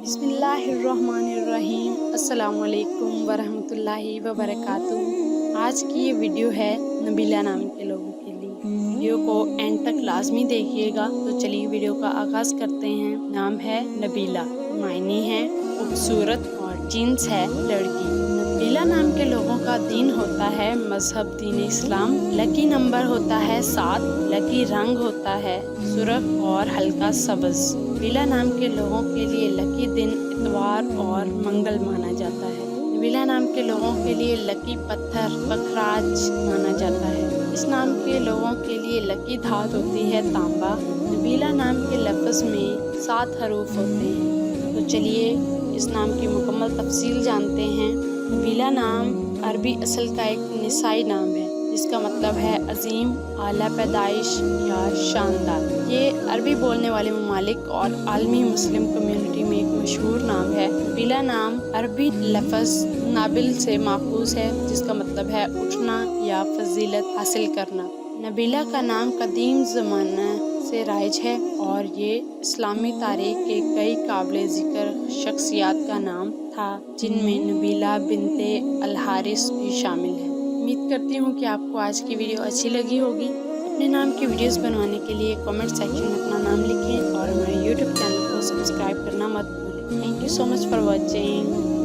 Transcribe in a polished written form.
बिस्मिल्लाहिर्रहमानिर्रहीम। अस्सलाम वालेकुम वरहमतुल्लाहि वबरकातुहू। आज की ये वीडियो है नबीला नाम के लोगों के लिए। वीडियो को एंड तक लाजमी देखिएगा। तो चलिए वीडियो का आगाज़ करते हैं। नाम है नबीला, मायने है खूबसूरत और जिन्स है लड़की। नबीला नाम के लोगों का दीन होता है मजहब दीन इस्लाम। लकी नंबर होता है 7। लकी रंग होता है सुर्ख और हल्का सब्ज। नबीला नाम के लोगों के लिए लकी दिन इतवार और मंगल माना जाता है। नबीला नाम के लोगों के लिए लकी पत्थर बखराज माना जाता है। इस नाम के लोगों के लिए लकी धात होती है तांबा। नबीला नाम के लफ्ज़ में 7 हरूफ होते हैं। तो चलिए इस नाम की मुकम्मल तफसील जानते हैं। नबीला नाम अरबी असल का एक निसाई नाम है, जिसका मतलब है अजीम, आला पैदाइश या शानदार। ये अरबी बोलने वाले ममालिक और आलमी मुस्लिम कम्युनिटी में एक मशहूर नाम है। नबीला नाम अरबी लफ्ज़ नाबिल से माखूज़ है, जिसका मतलब है उठना या फजीलत हासिल करना। नबीला का नाम कदीम ज़माना से राइज है और ये इस्लामी तारीख के कई काबिल ज़िक्र शख्सियात का नाम था, जिनमें नबीला बिनते अल हारिस भी शामिल है। उम्मीद करती हूँ कि आपको आज की वीडियो अच्छी लगी होगी। अपने नाम की वीडियोस बनवाने के लिए कमेंट सेक्शन में अपना नाम लिखें और हमारे यूट्यूब चैनल को सब्सक्राइब करना मत भूलें। Thank you so much for watching.